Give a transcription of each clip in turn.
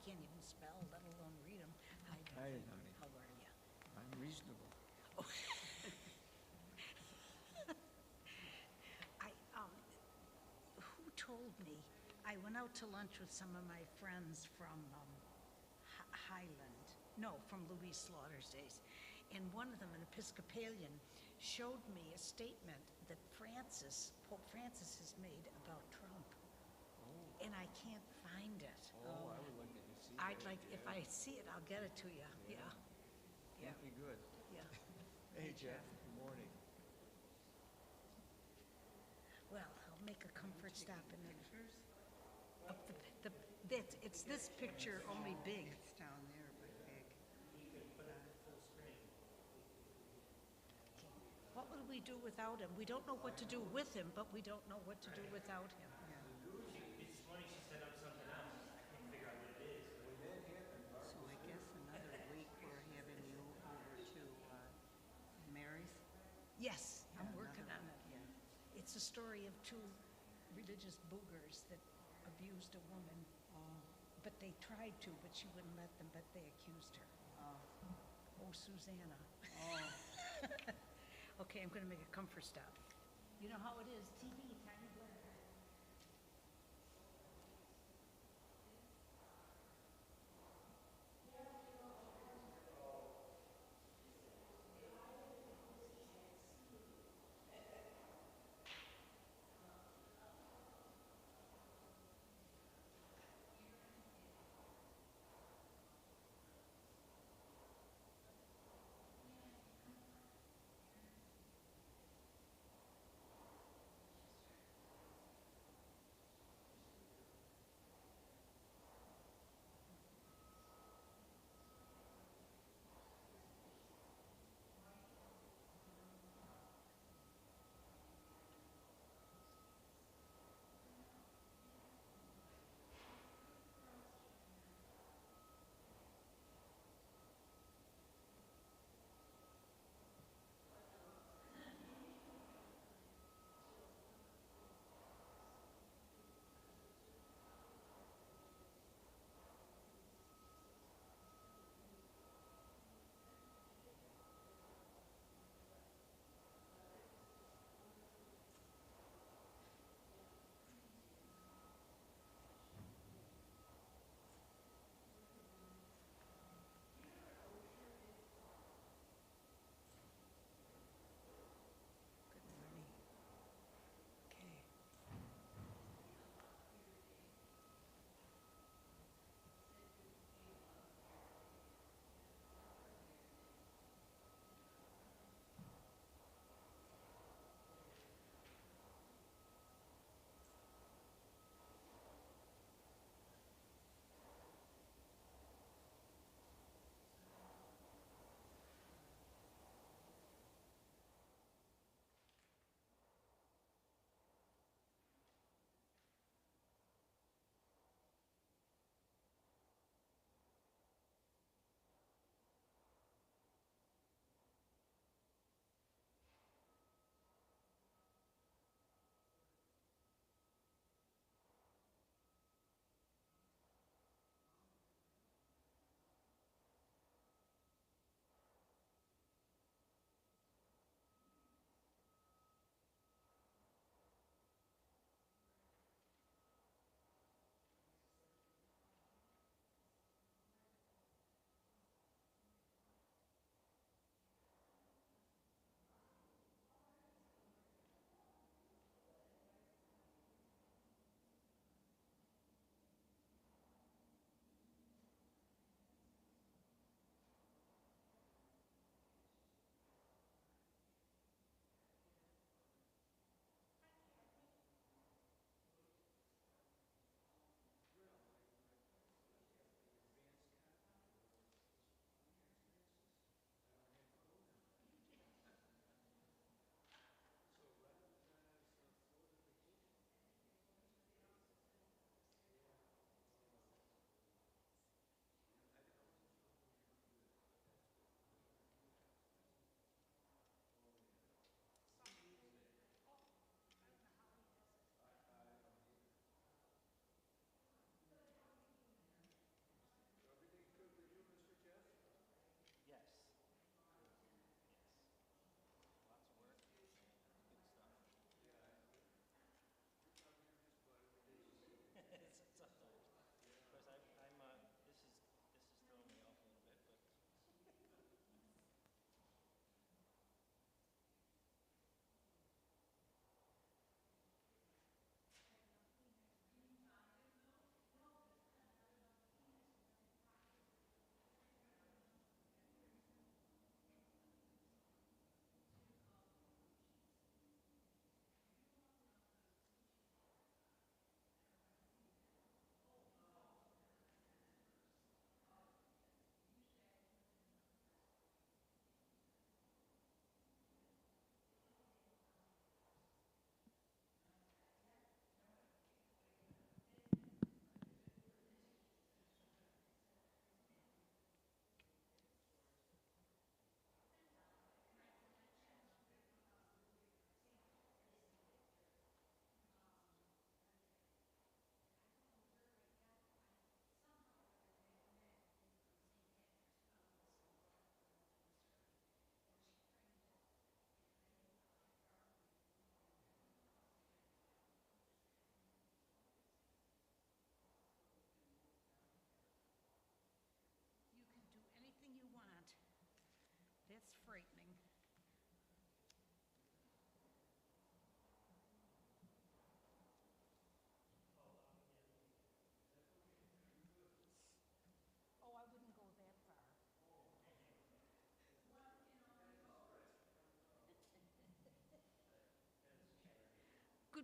can't even spell, let alone read them. Hi, Hi, darling. honey. How are you? I'm reasonable. Who told me? I went out to lunch with some of my friends from Highland, no, from Louise Slaughter's days. And one of them, an Episcopalian, showed me a statement that Pope Francis has made about Trump. Oh, And I can't find it. I would like to see I'd that. like, if Yeah. I see it, I'll get it to you. Yeah, yeah, Can't be good. yeah. Hey, Jeff, good morning. Well, I'll make a comfort stop in the, up it's this picture, only big. It's down there, but big. What would we do without him? We don't know what to do with him, but we don't know what to do without him. It's funny, she set up something else. I can't figure out what it is. So I guess another week we're having you over to Mary's. Yes, I'm Yeah, working on another- it. Yeah. It's a story of two religious boogers that abused a woman, but they tried to, but she wouldn't let them, but they accused her. Oh, Susanna. Oh, Okay, I'm gonna make a comfort stop. You know how it is, TV, tiny black.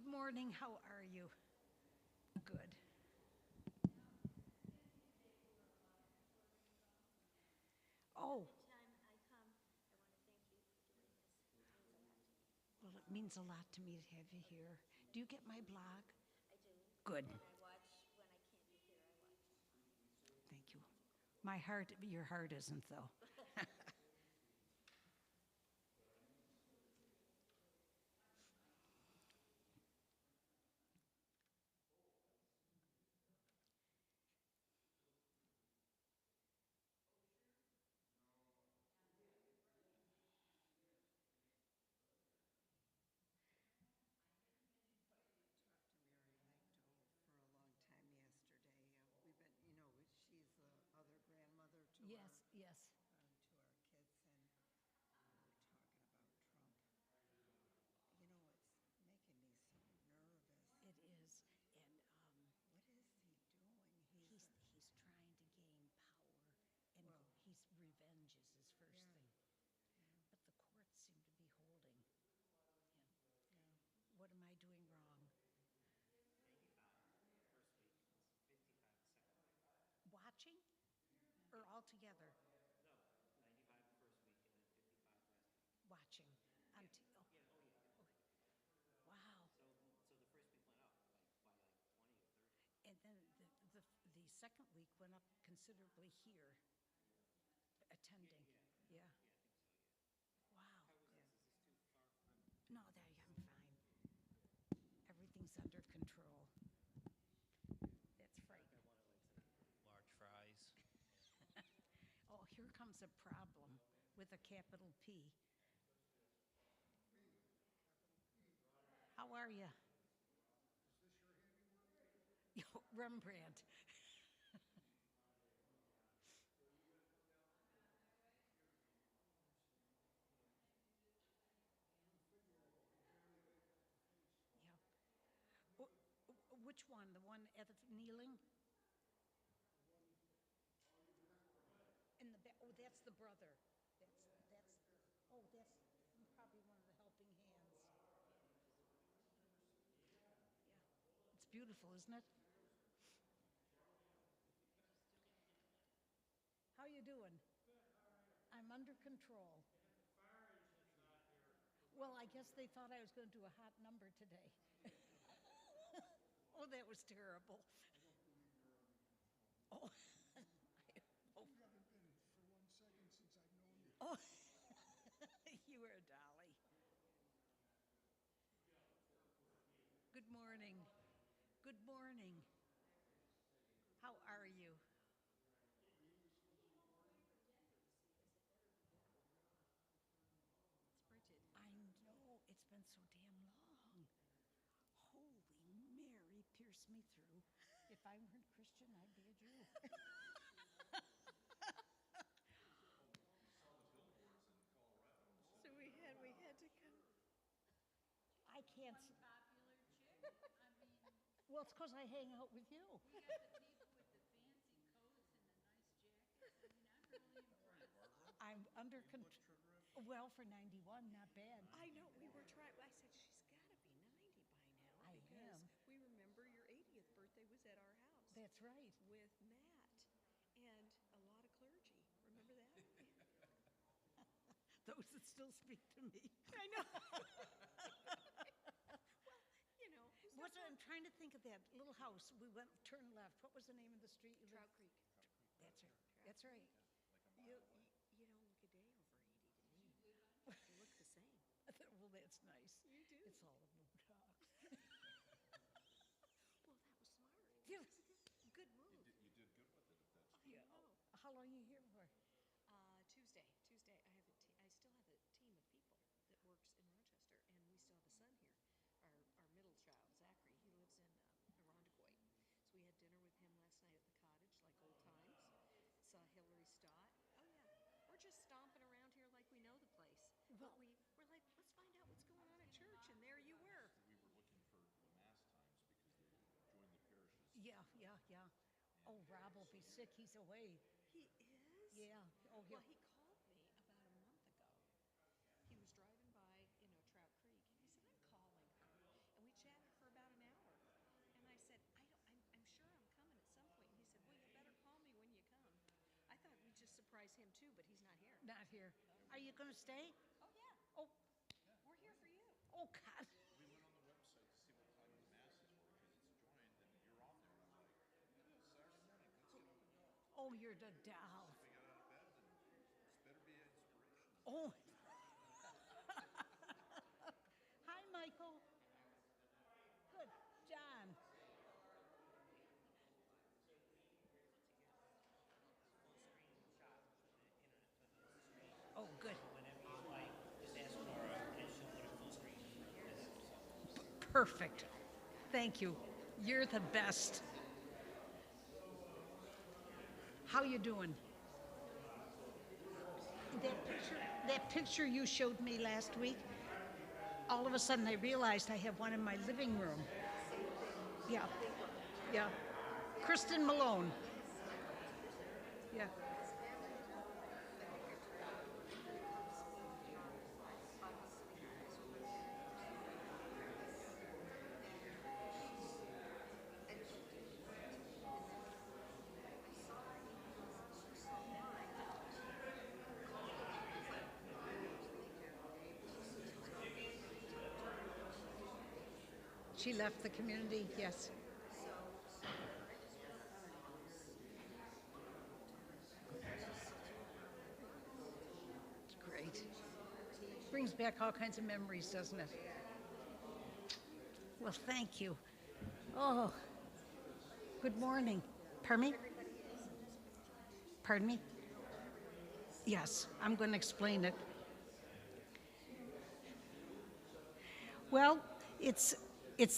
Good morning, how are you? Good. Oh, Every time I come, I want to thank you for doing this. It means a lot to me. well, it means a lot to me to have you here. Do you get my blog? I do. Good. And I watch when I can't be here. I watch online. Thank you. My heart, your heart isn't, though. Talked to Mary Lake for a long time yesterday. We've been, she's the other grandmother to Yes, yes, to our kids, and we were talking about Trump. It's making me so nervous. it is. And What is he doing? he's trying to gain power, and Well, revenge is his first yeah. thing. But the courts seem to be holding. And Yeah. what am I doing wrong? 95 first week, 55 the second week. Watching or altogether? No, 95 the first week and then 55 last week. Watching. Yeah, yeah, oh yeah. Oh, wow. So the first week went up by like 20 or 30. And then the second week went up considerably here, attending. Yeah. Yeah, I think so, yeah. Wow. How was this? Is this too far from? No, I'm fine. Everything's under control. That's frightening. I wanted like some large fries. Oh, here comes a problem with a capital P. How are you? Is this your handiwork? Rembrandt. Yeah. Which one? The one at the kneeling? In the back. Oh, that's the brother. That's. Oh, that's probably one of the helping hands. Yeah. It's beautiful, isn't it? How you doing? I'm under control. Well, I guess they thought I was going to do a hot number today. Oh, that was terrible. Oh, You haven't been for 1 second since I've known you. oh, you were a dolly. Good morning. Good morning. How are you? It's Bridget. I know, it's been so damn long. Holy Mary, pierce me through. If I weren't Christian, I'd be a Jew. So we had to come. I can't. Popular chick. I mean, Well, it's because I hang out with you. we got the people with the fancy coats and the nice jackets. I mean, I'm really impressed. I'm under control. Well, for 91, not bad. I know, we were trying, I said, she's gotta be 90 by now. I because am. we remember your 80th birthday was at our house. That's right. With Matt and a lot of clergy. Remember that? Those that still speak to me. I know. You know. I'm trying to think of that little house. We went, turn left. What was the name of the street you lived? Trout Creek. That's right. That's right. You don't look a day over 80 to me. You look the same. Well, that's nice. You do. It's all a Botox. Well, that was smart. Yeah. Good move. You did good with it, if that's Yeah. know. How long are you here for? Tuesday. I still have a team of people that works in Rochester, and we still have a son here. Our middle child, Zachary, he lives in Irondequoit. So we had dinner with him last night at the cottage, like old times. Saw Hillary Stott. Oh yeah, we're just stomping around here like we know the place. Well- But we're like, let's find out what's going on at church, and there you were. We were looking for the mass times because they joined the parishes. Yeah. Oh, Rob will be sick. He's away. He is? Yeah. Oh, Well, he called me about a month ago. He was driving by, Trout Creek, and he said, I'm calling her. And we chatted Not here. Are you going to stay? Oh, yeah, Oh, we're here for you. oh, God. We went on the website to see what time the mass is for, because it's joined, and you're on there. And I'm like, yeah, Saturday morning, let's get up and go. Oh, you're the doll. We got out of bed, and this better be an inspiration. Oh. Hi, Michael. Good. John. Oh, good. Perfect. Thank you. You're the best. How you doing? That picture you showed me last week, all of a sudden I realized I have one in my living room. Yeah. Yeah. Kristen Malone. Yeah. She left the community, yes. It's great. Brings back all kinds of memories, doesn't it? Well, thank you. Oh, good morning. Pardon me? Pardon me? Yes, I'm going to explain it. Well, it's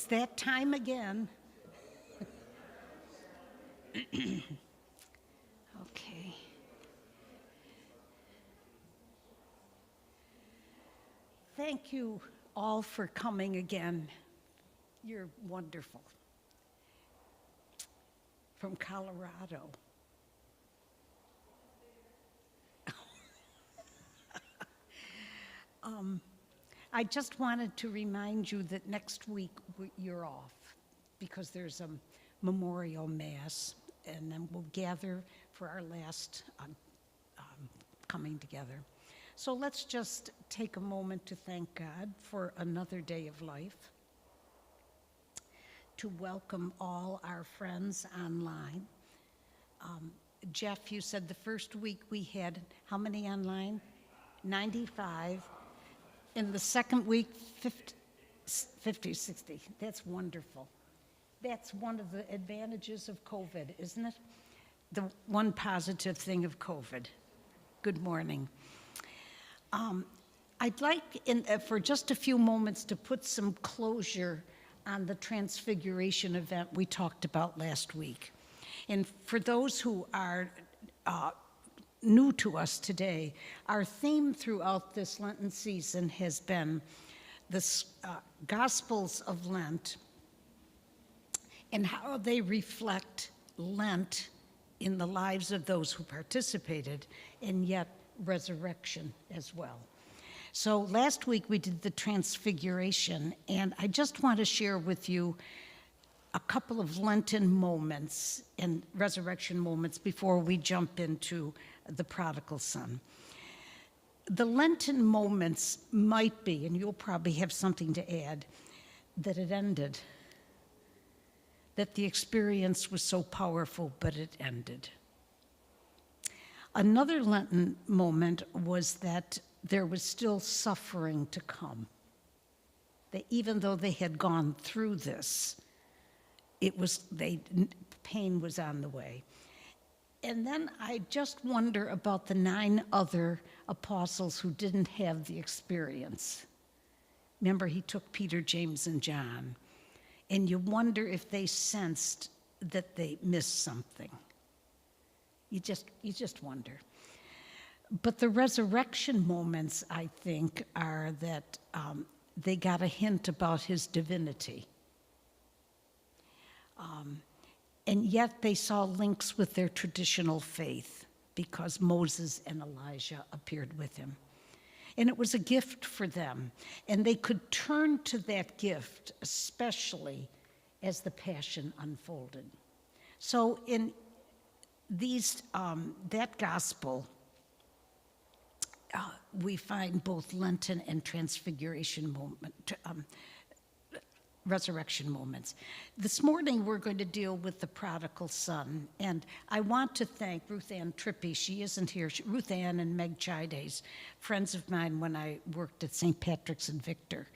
that time again. Okay. Thank you all for coming again. You're wonderful. From Colorado. I just wanted to remind you that next week you're off because there's a memorial mass, and then we'll gather for our last coming together. So let's just take a moment to thank God for another day of life, to welcome all our friends online. Jeff, you said the first week we had how many online? 95. In the second week, 50, 60. That's wonderful. That's one of the advantages of COVID, isn't it? The one positive thing of COVID. Good morning. I'd like, for just a few moments, to put some closure on the Transfiguration event we talked about last week. And for those who are new to us today, our theme throughout this Lenten season has been the Gospels of Lent and how they reflect Lent in the lives of those who participated, and yet resurrection as well. So last week we did the Transfiguration, and I just want to share with you a couple of Lenten moments and resurrection moments before we jump into the prodigal son. The Lenten moments might be, and you'll probably have something to add, that it ended, that the experience was so powerful, but it ended. Another Lenten moment was that there was still suffering to come, that even though they had gone through this, pain was on the way. And then I just wonder about the 9 other apostles who didn't have the experience. Remember, he took Peter, James, and John. And you wonder if they sensed that they missed something. You just wonder. But the resurrection moments, I think, are that they got a hint about his divinity. And yet they saw links with their traditional faith because Moses and Elijah appeared with him. And it was a gift for them. And they could turn to that gift, especially as the Passion unfolded. So in that gospel, we find both Lenten and resurrection moments. This morning, we're going to deal with the prodigal son. And I want to thank Ruth Ann Trippi. She isn't here. Ruth Ann and Meg Chides, friends of mine when I worked at St. Patrick's and Victor.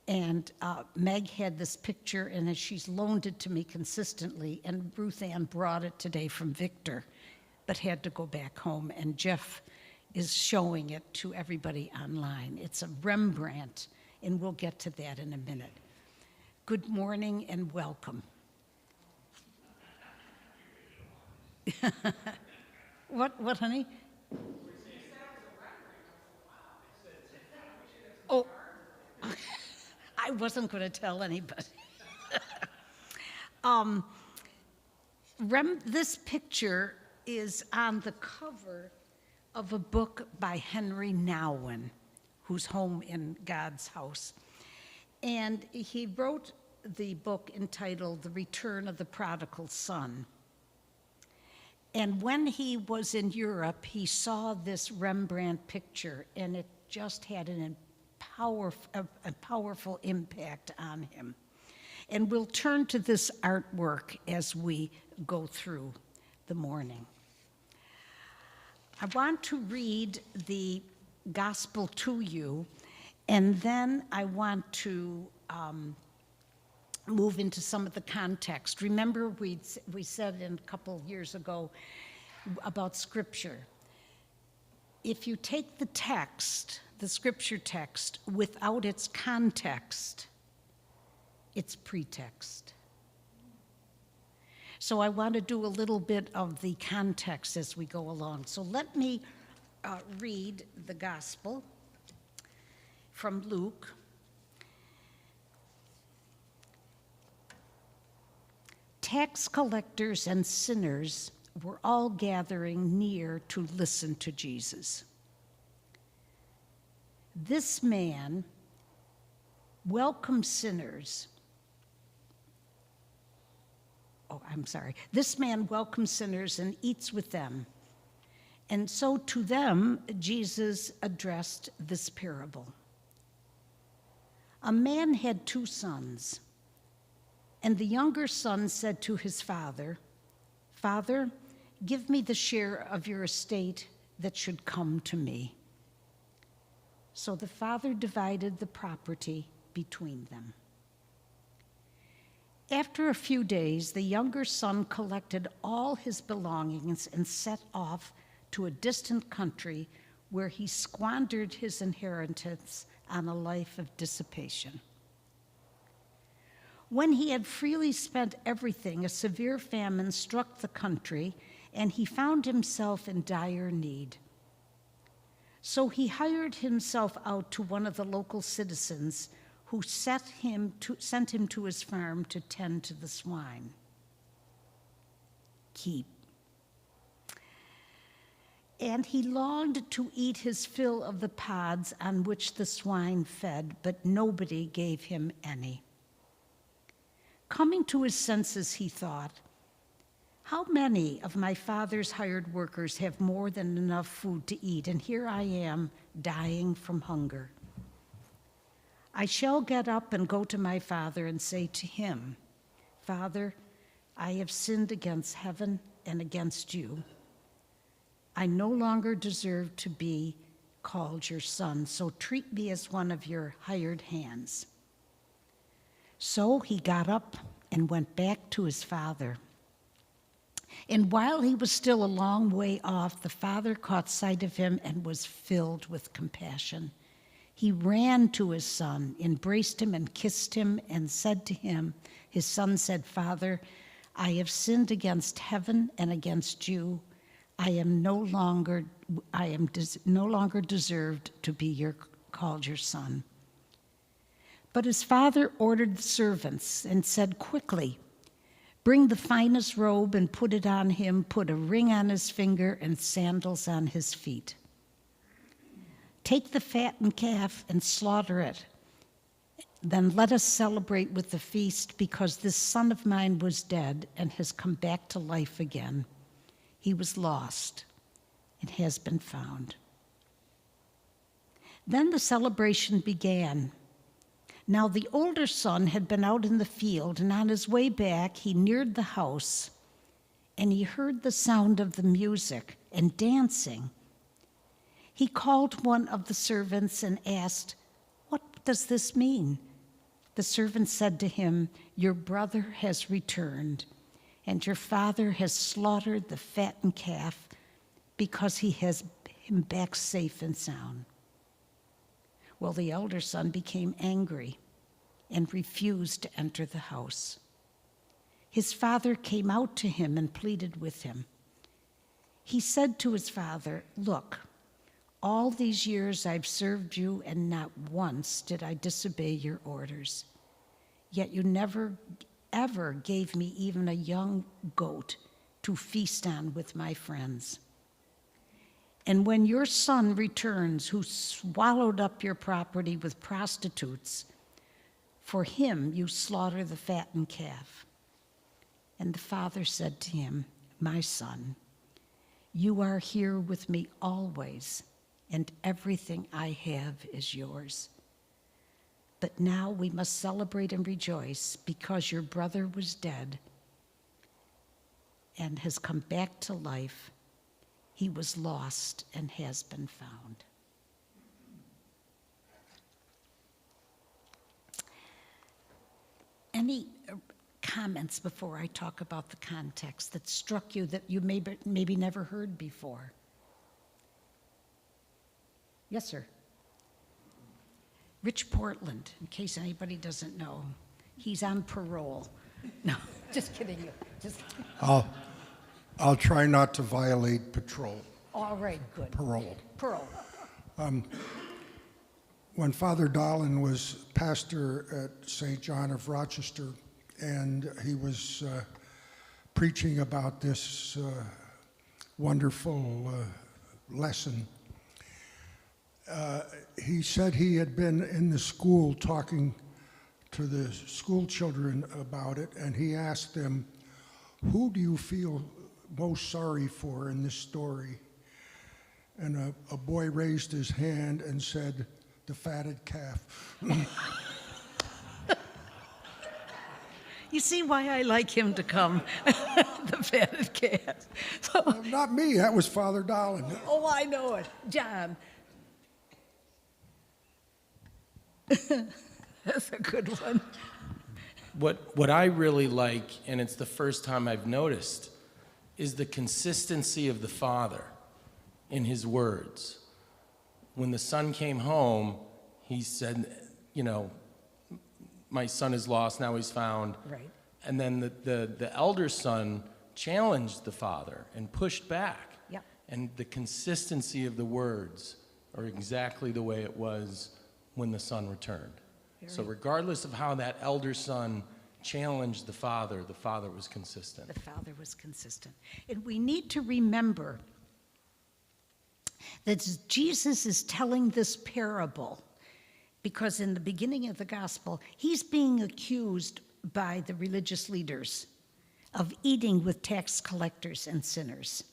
And Meg had this picture, and she's loaned it to me consistently. And Ruth Ann brought it today from Victor, but had to go back home. And Jeff is showing it to everybody online. It's a Rembrandt, and we'll get to that in a minute. Good morning and welcome. What, honey? Oh, I wasn't going to tell anybody. This picture is on the cover of a book by Henry Nouwen, who's home in God's house. And he wrote the book entitled The Return of the Prodigal Son. And when he was in Europe, he saw this Rembrandt picture, and it just had a powerful impact on him. And we'll turn to this artwork as we go through the morning. I want to read the gospel to you, and then I want to move into some of the context. Remember, we said a couple years ago about Scripture. If you take the text, the Scripture text, without its context, it's pretext. So I want to do a little bit of the context as we go along. So let me read the gospel from Luke. Tax collectors and sinners were all gathering near to listen to Jesus. This man welcomes sinners. This man welcomes sinners and eats with them. And so to them, Jesus addressed this parable. A man had 2 sons, and the younger son said to his father, "Father, give me the share of your estate that should come to me." So the father divided the property between them. After a few days, the younger son collected all his belongings and set off to a distant country where he squandered his inheritance on a life of dissipation. When he had freely spent everything, a severe famine struck the country, and he found himself in dire need. So he hired himself out to one of the local citizens, who sent him to his farm to tend to the swine. And he longed to eat his fill of the pods on which the swine fed, but nobody gave him any. Coming to his senses, he thought, "How many of my father's hired workers have more than enough food to eat, and here I am dying from hunger? I shall get up and go to my father and say to him, 'Father, I have sinned against heaven and against you. I no longer deserve to be called your son, so treat me as one of your hired hands.' So he got up and went back to his father. And while he was still a long way off, the father caught sight of him and was filled with compassion. He ran to his son, embraced him and kissed him, and said to him, his son said, 'Father, I have sinned against heaven and against you. I am no longer deserved to be called your son.' But his father ordered the servants and said, 'Quickly, bring the finest robe and put it on him, put a ring on his finger and sandals on his feet. Take the fattened calf and slaughter it. Then let us celebrate with the feast, because this son of mine was dead and has come back to life again. He was lost and has been found.' Then the celebration began. Now the older son had been out in the field, and on his way back he neared the house, and he heard the sound of the music and dancing. He called one of the servants and asked, "What does this mean?" The servant said to him, "Your brother has returned, and your father has slaughtered the fattened calf because he has him back safe and sound." Well, the elder son became angry and refused to enter the house. His father came out to him and pleaded with him. He said to his father, "Look, all these years I've served you, and not once did I disobey your orders. Yet you never, ever gave me even a young goat to feast on with my friends. And when your son returns, who swallowed up your property with prostitutes, for him you slaughter the fattened calf." And the father said to him, "My son, you are here with me always, and everything I have is yours. But now we must celebrate and rejoice, because your brother was dead and has come back to life. He was lost and has been found." Any comments before I talk about the context that struck you that you maybe never heard before? Yes, sir. Rich Portland, in case anybody doesn't know, he's on parole. No, just kidding you. Just I'll try not to violate all right, good. parole. Parole. When Father Dahlin was pastor at St. John of Rochester, and he was preaching about this wonderful lesson, he said he had been in the school talking to the school children about it, and he asked them, "Who do you feel most sorry for in this story?" And a boy raised his hand and said, "The fatted calf." You see why I like him to come, the fatted cat. Not me, that was Father Dahlin. Oh, I know it. John. That's a good one. What I really like, and it's the first time I've noticed, is the consistency of the father in his words. When the son came home, he said, "My son is lost, now he's found." Right. And then the elder son challenged the father and pushed back. Yep. And the consistency of the words are exactly the way it was when the son returned. So regardless of how that elder son challenged the father was consistent. The father was consistent. And we need to remember that Jesus is telling this parable because in the beginning of the gospel, he's being accused by the religious leaders of eating with tax collectors and sinners.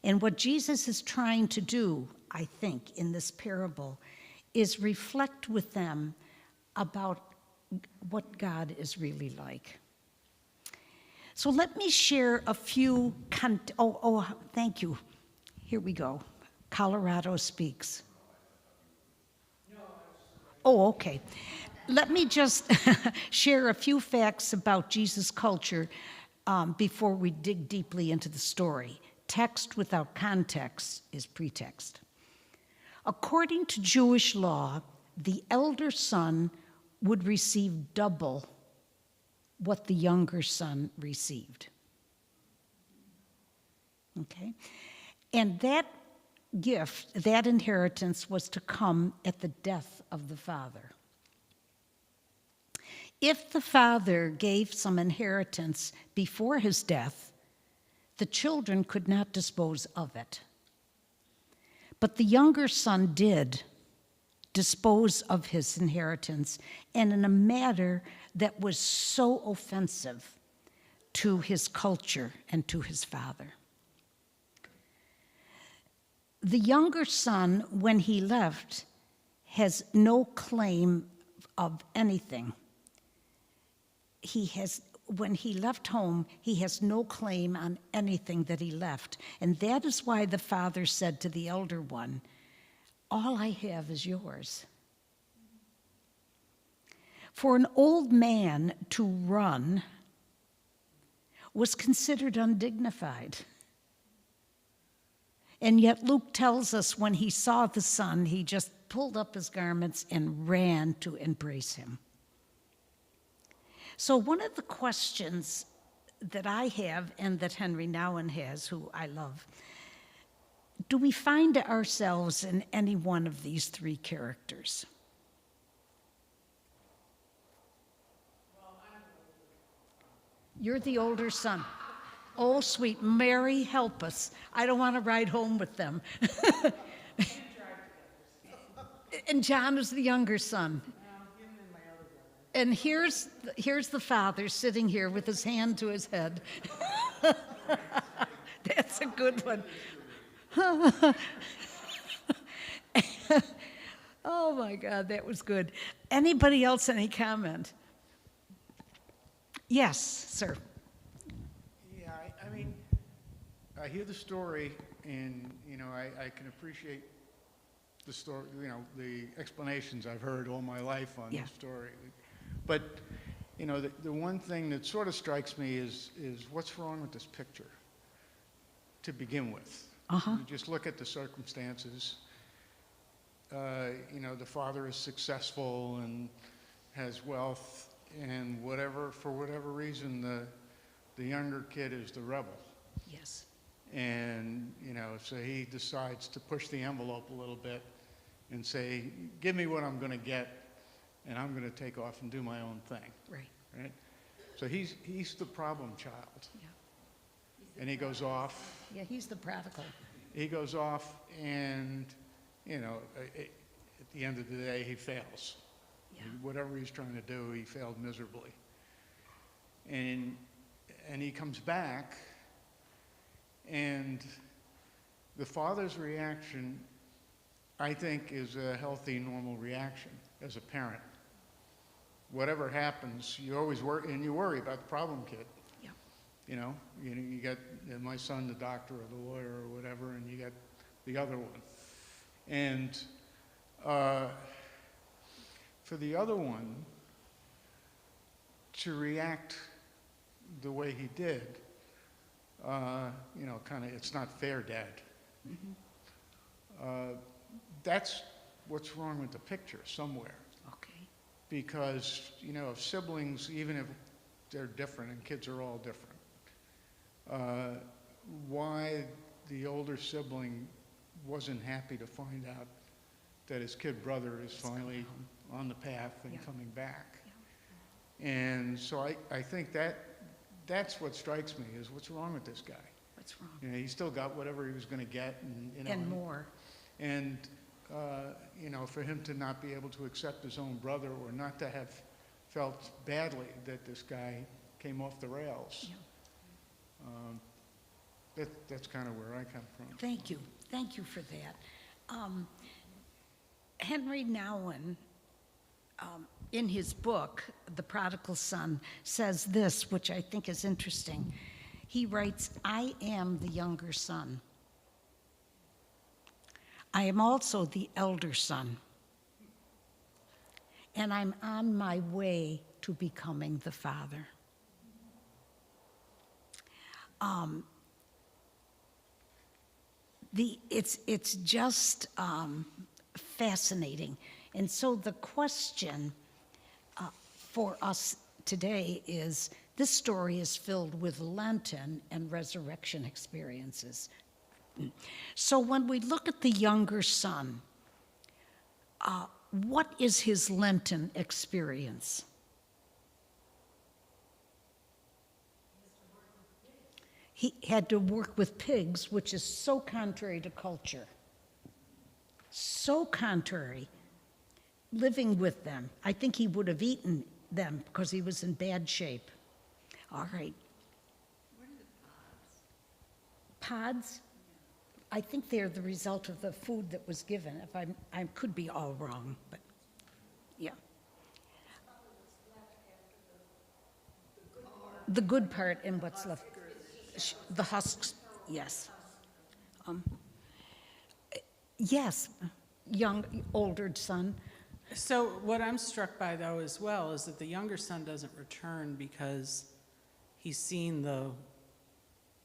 And what Jesus is trying to do, I think, in this parable is reflect with them about what God is really like. So let me share a few, thank you. Here we go. Colorado speaks. Oh, okay. Let me just share a few facts about Jesus' culture before we dig deeply into the story. Text without context is pretext. According to Jewish law, the elder son would receive double what the younger son received. Okay? And that gift, that inheritance, was to come at the death of the father. If the father gave some inheritance before his death, the children could not dispose of it. But the younger son did dispose of his inheritance, and in a manner that was so offensive to his culture and to his father. The younger son, when he left, has no claim of anything. When he left home, he has no claim on anything that he left. And that is why the father said to the elder one, "All I have is yours." For an old man to run was considered undignified. And yet Luke tells us when he saw the son, he just pulled up his garments and ran to embrace him. So one of the questions that I have and that Henry Nouwen has, who I love, do we find ourselves in any one of these three characters? You're the older son. Oh, sweet Mary, help us. I don't want to ride home with them. And John is the younger son. And here's the father sitting here with his hand to his head. That's a good one. Oh my God, that was good. Anybody else, any comment? Yes, sir. Yeah, I mean, I hear the story, and, I can appreciate the story, the explanations I've heard all my life on Yeah. the story. But, the one thing that sort of strikes me is what's wrong with this picture to begin with? Uh-huh. You just look at the circumstances. The father is successful and has wealth, and for whatever reason, the younger kid is the rebel. Yes. And, so he decides to push the envelope a little bit and say, give me what I'm going to get, and I'm going to take off and do my own thing, Right. So he's the problem child. Yeah. And he goes off. Yeah, he's the prodigal. He goes off, and, at the end of the day, he fails. Yeah. Whatever he's trying to do, he failed miserably. And he comes back, and the father's reaction, I think, is a healthy, normal reaction as a parent. Whatever happens, you always worry, and you worry about the problem kid. Yeah. You got my son, the doctor or the lawyer or whatever, and you got the other one. And for the other one to react the way he did, kind of, it's not fair, Dad. That's what's wrong with the picture somewhere. Okay. Because, if siblings, even if they're different, and kids are all different, why the older sibling wasn't happy to find out that his kid brother is finally on the path and Yeah. coming back. And so I think that's what strikes me, is what's wrong with this guy? What's wrong? He still got whatever he was going to get, And more. and for him to not be able to accept his own brother, or not to have felt badly that this guy came off the rails. Yeah. That's kind of where I come from. Thank you. Thank you for that. Henry Nouwen, in his book, The Prodigal Son, says this, which I think is interesting. He writes, "I am the younger son. I am also the elder son. And I'm on my way to becoming the father." It's just fascinating. And so the question for us today is, this story is filled with Lenten and resurrection experiences. So when we look at the younger son, what is his Lenten experience? He had to work with pigs, which is so contrary to culture. So contrary. Living with them. I think he would have eaten them because he was in bad shape. All right. What are the pods? Pods? I think they're the result of the food that was given. If I could be all wrong, but yeah. The good part and what's left, the husks, yes. Um, Yes, older son. So what I'm struck by, though, as well, is that the younger son doesn't return because he's seen the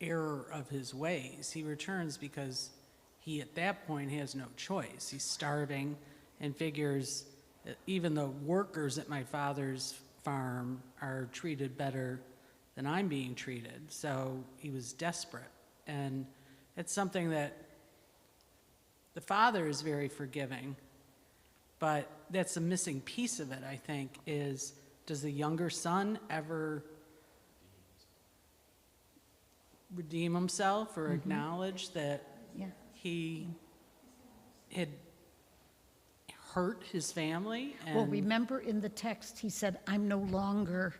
error of his ways. He returns because he, at that point, has no choice. He's starving and figures that even the workers at my father's farm are treated better than I'm being treated. So he was desperate. And it's something that the father is very forgiving, but that's a missing piece of it, I think, is does the younger son ever redeem himself or acknowledge that Yeah. he had hurt his family? Well, remember in the text, he said, I no longer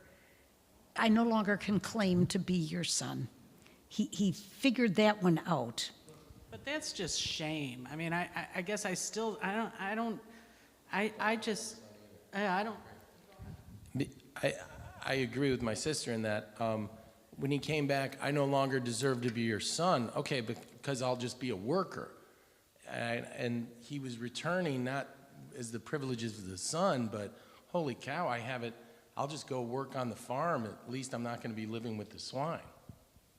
can claim to be your son. He figured that one out. But that's just shame. I mean, I guess I still, I don't. I agree with my sister in that when he came back, I no longer deserve to be your son. Okay, because I'll just be a worker. And he was returning not as the privileges of the son, but holy cow, I'll just go work on the farm. At least I'm not going to be living with the swine.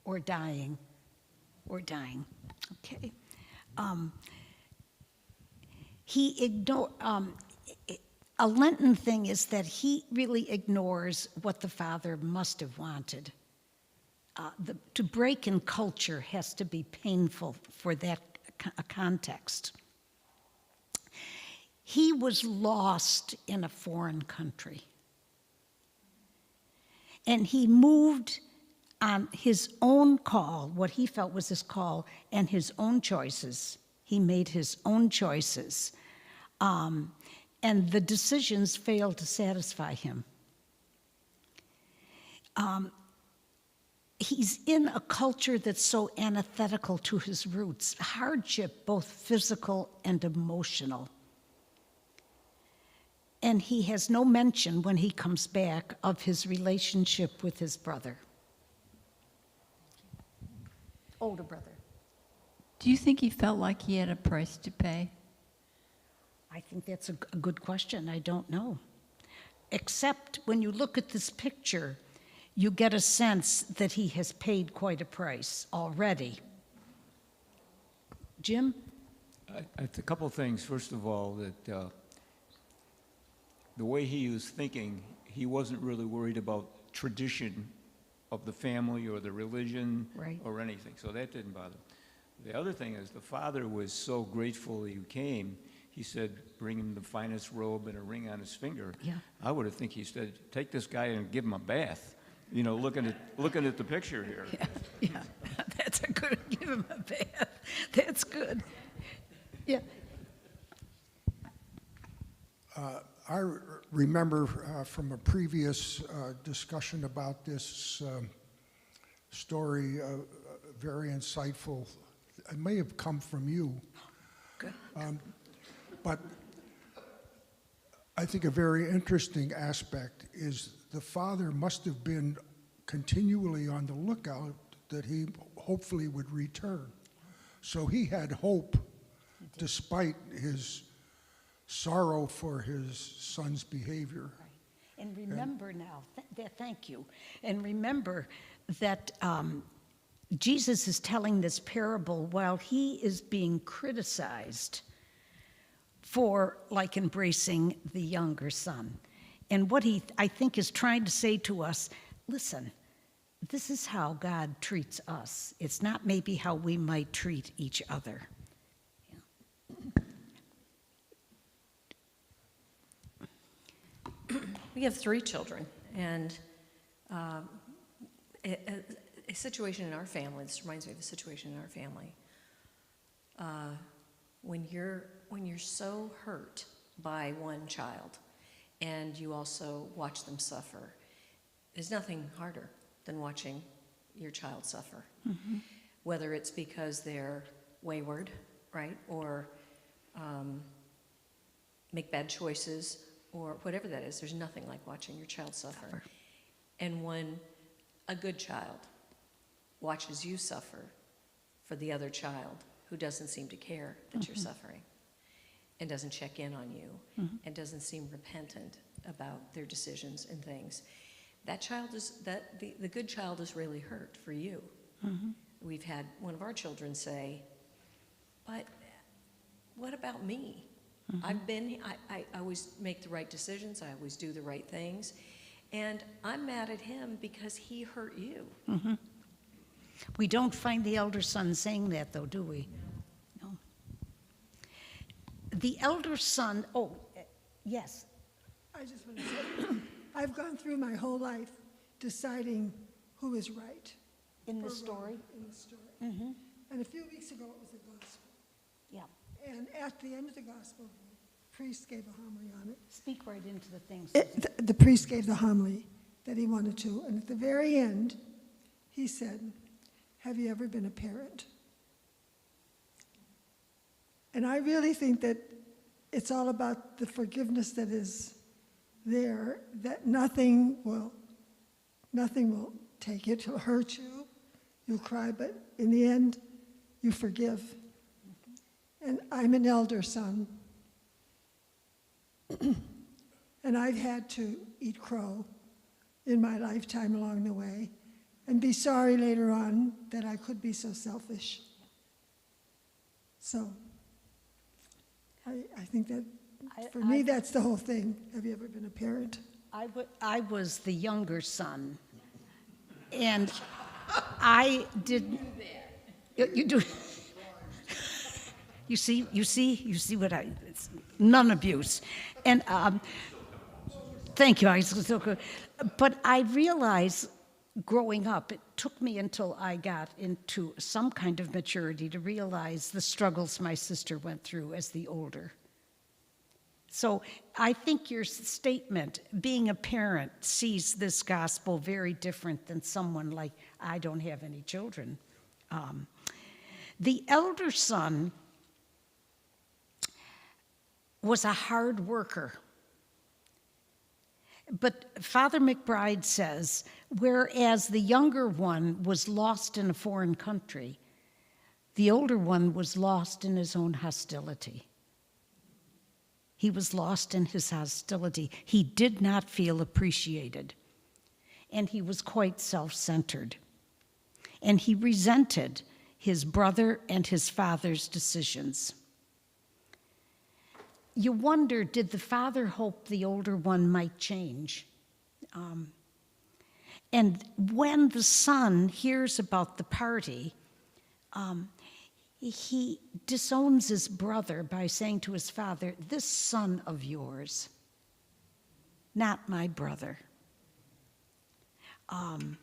Or dying. Okay. A Lenten thing is that he really ignores what the father must have wanted. To break in culture has to be painful for that context. He was lost in a foreign country. And he moved on his own call, what he felt was his call, and his own choices. He made his own choices. And the decisions failed to satisfy him. He's in a culture that's so antithetical to his roots, hardship, both physical and emotional. And he has no mention when he comes back of his relationship with his brother. Older brother. Do you think he felt like he had a price to pay? I think that's a good question. I don't know. Except when you look at this picture, you get a sense that he has paid quite a price already. Jim? A couple of things. First of all, that the way he was thinking, he wasn't really worried about tradition of the family or the religion or anything. So that didn't bother him. The other thing is the father was so grateful he came. He said, bring him the finest robe and a ring on his finger. Yeah. I would have think he said, take this guy and give him a bath. You know, looking at the picture here. Yeah, that's a good, give him a bath. That's good. Yeah. I remember from a previous discussion about this story, very insightful. It may have come from you. Good. But I think a very interesting aspect is the father must have been continually on the lookout that he hopefully would return. So he had hope despite his sorrow for his son's behavior. And remember now, thank you, and remember that Jesus is telling this parable while he is being criticized for like embracing the younger son. And what he, I think, is trying to say to us, listen, this is how God treats us. It's not maybe how we might treat each other. We have 3 children, and a situation in our family, this reminds me of a situation in our family. When you're so hurt by one child, and you also watch them suffer, there's nothing harder than watching your child suffer. Mm-hmm. Whether it's because they're wayward, right? Or make bad choices, or whatever that is. There's nothing like watching your child suffer. And when a good child watches you suffer for the other child who doesn't seem to care that you're suffering and doesn't check in on you and doesn't seem repentant about their decisions and things, that child is, the good child is really hurt for you. We've had one of our children say, but what about me? I always make the right decisions, I always do the right things, and I'm mad at him because he hurt you. We don't find the elder son saying that, though, do we? No. The elder son, yes. I just want to say, I've gone through my whole life deciding who is right. In the or story? wrong in the story. And a few weeks ago, it was the gospel. Yeah. And at the end of the gospel, the priest gave a homily on it. Speak right into the thing. The priest gave the homily that he wanted to, and at the very end, he said, have you ever been a parent? And I really think that it's all about the forgiveness that is there, that nothing will take it. It'll hurt you, you'll cry, but in the end, you forgive. And I'm an elder son, and I've had to eat crow in my lifetime along the way and be sorry later on that I could be so selfish. So I think that for me, that's the whole thing. Have you ever been a parent? I was the younger son, and I didn't. You do. You see what it's none abuse, and thank you. I was so good, but I realized growing up, it took me until I got into some kind of maturity to realize the struggles my sister went through as the older. So I think your statement, being a parent, sees this gospel very different than someone like, I don't have any children. The elder son was a hard worker. But Father McBride says, whereas the younger one was lost in a foreign country, the older one was lost in his own hostility. He was lost in his hostility. He did not feel appreciated, and he was quite self-centered. And he resented his brother and his father's decisions. You wonder, did the father hope the older one might change? And when the son hears about the party, he disowns his brother by saying to his father, this son of yours, not my brother. And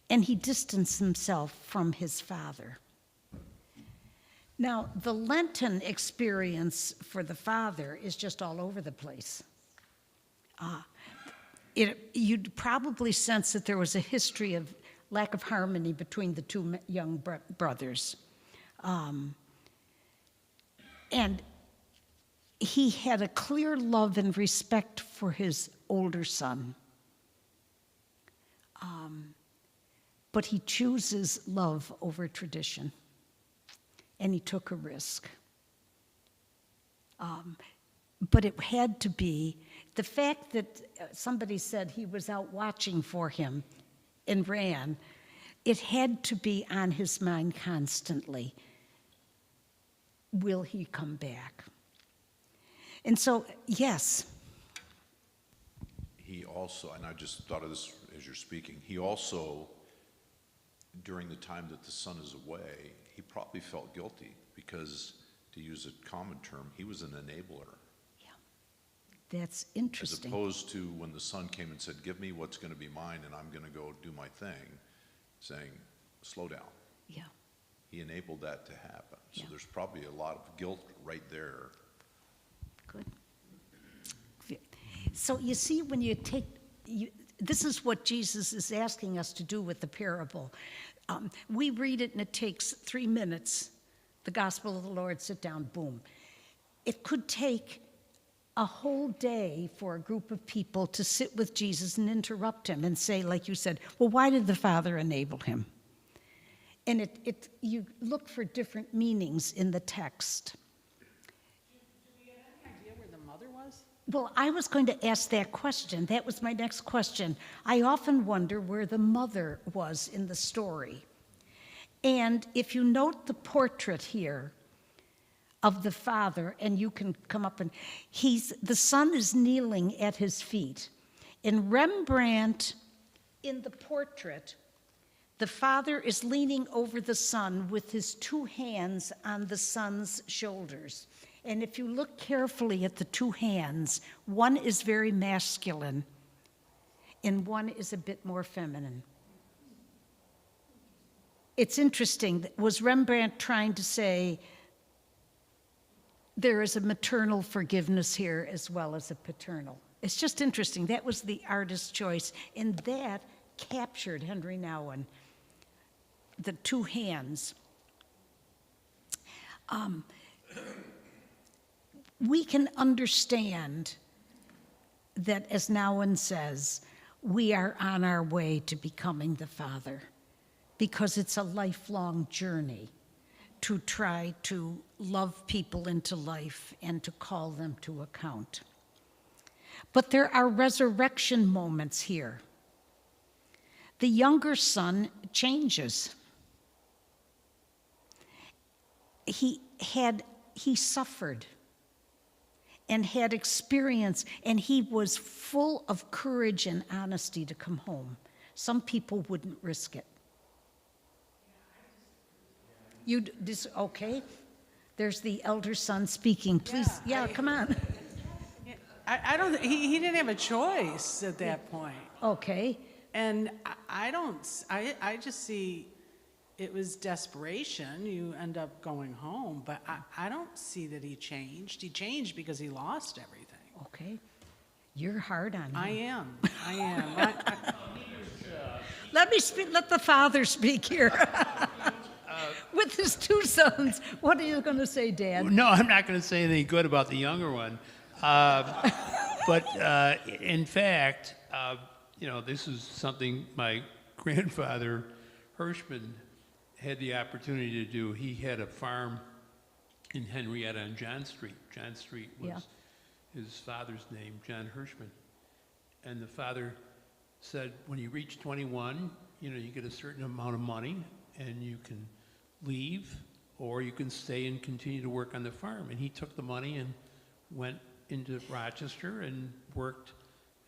he distanced himself from his father. Now, the Lenten experience for the father is just all over the place. You'd probably sense that there was a history of lack of harmony between the two young brothers. And he had a clear love and respect for his older son. But he chooses love over tradition. And he took a risk. But it had to be, the fact that somebody said he was out watching for him and ran, it had to be on his mind constantly. Will he come back? And so, yes. He also, and I just thought of this as you're speaking, he also, during the time that the son is away, he probably felt guilty because, to use a common term, he was an enabler. Yeah, that's interesting. As opposed to when the son came and said, give me what's going to be mine and I'm going to go do my thing, saying, slow down. Yeah. He enabled that to happen. So Yeah. there's probably a lot of guilt right there. Good. So you see, when you take, this is what Jesus is asking us to do with the parable. We read it and it takes 3 minutes. the gospel of the Lord, sit down, boom. It could take a whole day for a group of people to sit with Jesus and interrupt him and say, like you said, well, why did the Father enable him? And you look for different meanings in the text. Do we have any idea where the mother was? Well, I was going to ask that question. That was my next question. I often wonder where the mother was in the story. And if you note the portrait here of the father, and you can come up and the son is kneeling at his feet. In Rembrandt, in the portrait, the father is leaning over the son with his two hands on the son's shoulders. And if you look carefully at the two hands, one is very masculine and one is a bit more feminine. It's interesting. Was Rembrandt trying to say there is a maternal forgiveness here as well as a paternal? It's just interesting. That was the artist's choice, and that captured Henry Nouwen, the two hands. We can understand that, as Nouwen says, we are on our way to becoming the Father, because it's a lifelong journey to try to love people into life and to call them to account. But there are resurrection moments here. The younger son changes. He suffered and had experience, and he was full of courage and honesty to come home. Some people wouldn't risk it. Okay? There's the elder son speaking. Please, come on. I don't, he didn't have a choice at that point. Okay. And I just see it was desperation. You end up going home, but I don't see that he changed. He changed because he lost everything. Okay. You're hard on him. I am. Let me speak, let the father speak here. With his two sons. What are you going to say, Dad? No, I'm not going to say anything good about the younger one. But in fact, this is something my grandfather, Hirschman, had the opportunity to do. He had a farm in Henrietta on John Street. John Street was his father's name, John Hirschman. And the father said, when you reach 21, you get a certain amount of money, and you can leave, or you can stay and continue to work on the farm. And he took the money and went into Rochester and worked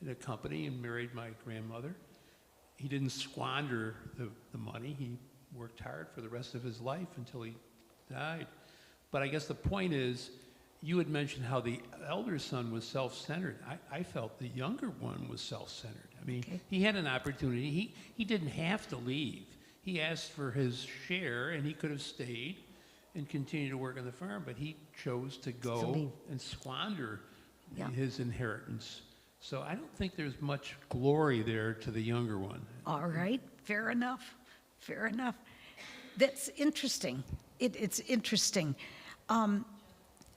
in a company and married my grandmother. He didn't squander the money. He worked hard for the rest of his life until he died. But I guess the point is, you had mentioned how the elder son was self-centered. I felt the younger one was self-centered. I mean, he had an opportunity. He didn't have to leave. He asked for his share, and he could have stayed and continued to work on the farm, but he chose to go and squander his inheritance. So I don't think there's much glory there to the younger one. All right, fair enough. Fair enough. That's interesting. It's interesting.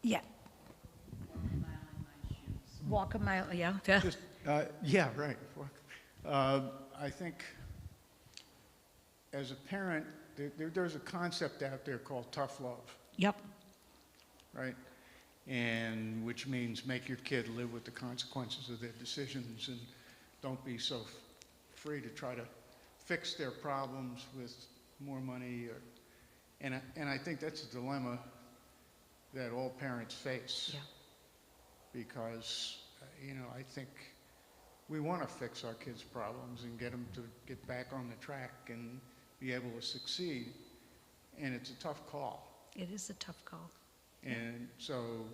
Yeah. Walk a mile, yeah. Just, yeah, right. I think as a parent, there's a concept out there called tough love. Yep. Right? And which means make your kid live with the consequences of their decisions, and don't be so free to try to fix their problems with more money. And I think that's a dilemma that all parents face. Yeah. Because, I think we want to fix our kids' problems and get them to get back on the track and be able to succeed. And it's a tough call. It is a tough call. And so,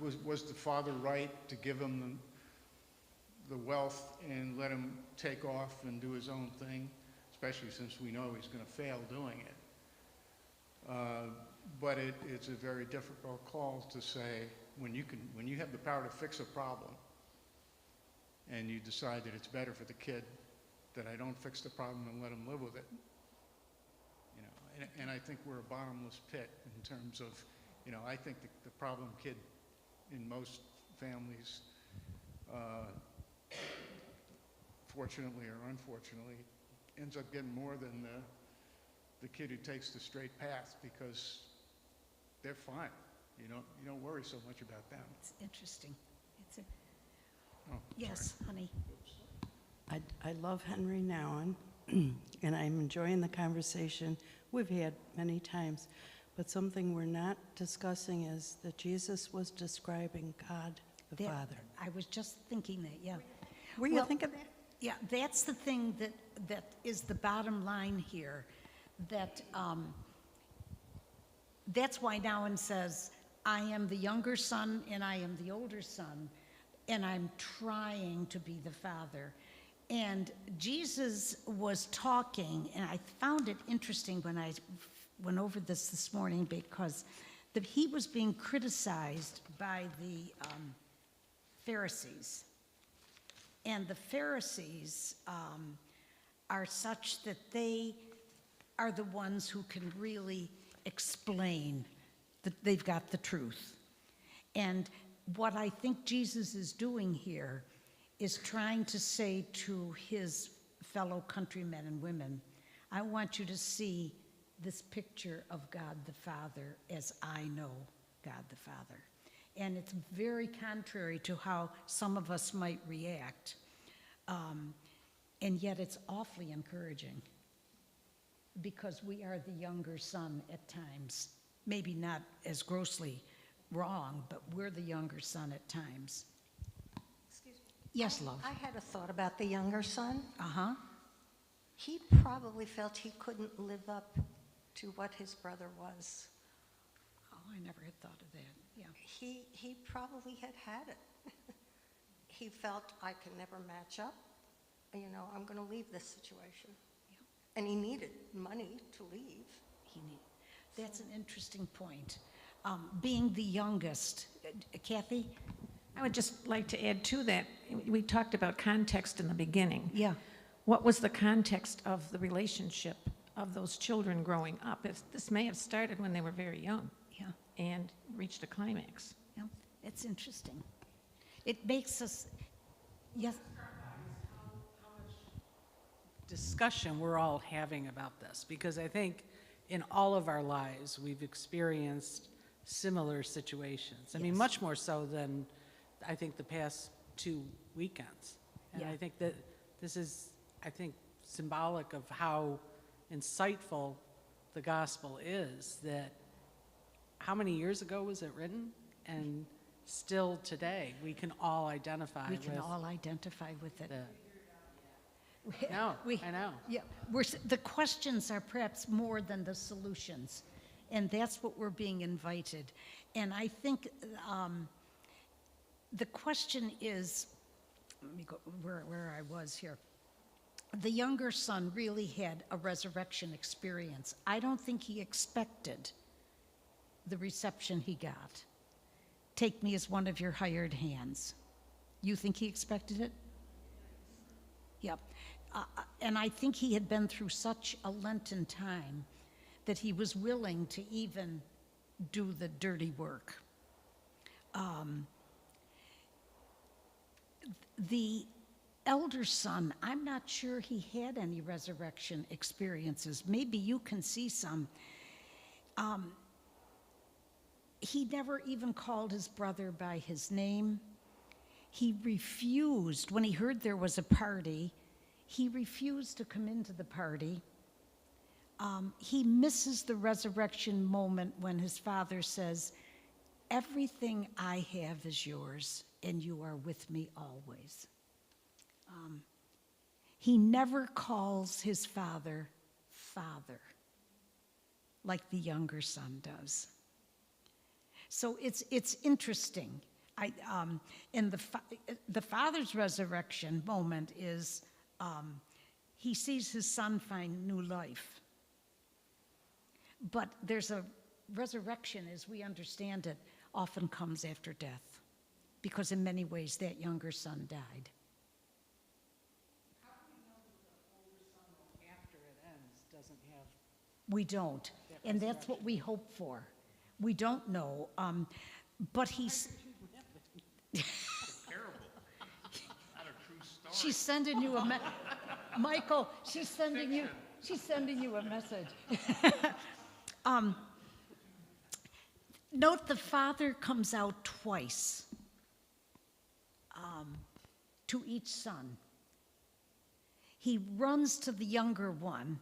was the father right to give him the wealth and let him take off and do his own thing, especially since we know he's going to fail doing it? But it's a very difficult call to say when you have the power to fix a problem and you decide that it's better for the kid that I don't fix the problem and let him live with it. And I think we're a bottomless pit in terms of, I think the problem kid in most families, fortunately or unfortunately, ends up getting more than the kid who takes the straight path, because they're fine. You don't worry so much about them. It's interesting. Oh, Yes, honey. I love Henry Nouwen, and I'm enjoying the conversation we've had many times. But something we're not discussing is that Jesus was describing God the Father. I was just thinking that, yeah. Were you thinking that? Yeah, that's the thing that is the bottom line here, that that's why Nouwen says, I am the younger son and I am the older son, and I'm trying to be the father. And Jesus was talking, and I found it interesting when I went over this morning, because he was being criticized by the Pharisees. And the Pharisees are such that they are the ones who can really explain that they've got the truth. And what I think Jesus is doing here is trying to say to his fellow countrymen and women, I want you to see this picture of God the Father as I know God the Father. And it's very contrary to how some of us might react. And yet it's awfully encouraging, because we are the younger son at times. Maybe not as grossly wrong, but we're the younger son at times. Excuse me. Yes, love. I had a thought about the younger son. Uh-huh. He probably felt he couldn't live up to what his brother was. Oh, I never had thought of that, yeah. He probably had it. He felt, I can never match up. I'm going to leave this situation. Yeah. And he needed money to leave. That's an interesting point. Being the youngest. Kathy? I would just like to add to that, we talked about context in the beginning. Yeah. What was the context of the relationship of those children growing up? This may have started when they were very young. Yeah. And reached a climax. Yeah, it's interesting. It makes us, yes? How much discussion we're all having about this, because I think in all of our lives we've experienced similar situations. I mean, much more so than I think the past 2 weekends. And Yeah. I think that this is, symbolic of how insightful the gospel is, that how many years ago was it written? And still today, we can all identify with it. No, I know. Yeah, the questions are perhaps more than the solutions, and that's what we're being invited. And I think the question is, let me go where I was here. The younger son really had a resurrection experience. I don't think he expected the reception he got. Take me as one of your hired hands. You think he expected it? Yep. And I think he had been through such a Lenten time that he was willing to even do the dirty work. The elder son, I'm not sure he had any resurrection experiences. Maybe you can see some. He never even called his brother by his name. He refused, when he heard there was a party, he refused to come into the party. He misses the resurrection moment when his father says, everything I have is yours, and you are with me always. He never calls his father, Father, like the younger son does. So it's interesting. And the father's resurrection moment is he sees his son find new life. But there's a resurrection, as we understand it, often comes after death, because in many ways that younger son died. How do we know that the older son, after it ends, doesn't have We don't, and that's what we hope for. We don't know, but he's. She's sending you a Michael. She's sending you a message. Note the father comes out twice to each son. He runs to the younger one,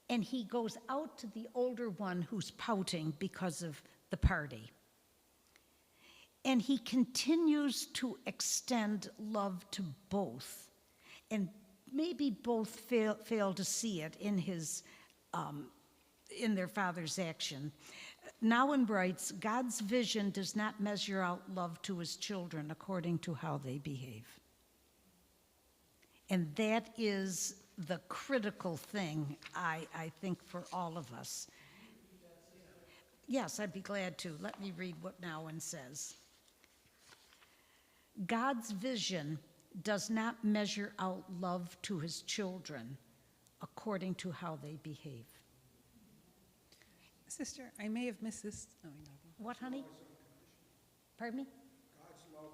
and he goes out to the older one who's pouting because of the party. And he continues to extend love to both, and maybe both fail to see it in their father's action. Nouwen writes, God's vision does not measure out love to his children according to how they behave. And that is the critical thing, I think, for all of us. Yes, I'd be glad to. Let me read what Nouwen says. God's vision does not measure out love to his children according to how they behave. Sister, I may have missed this. Oh, no. What, honey? Pardon me? God's love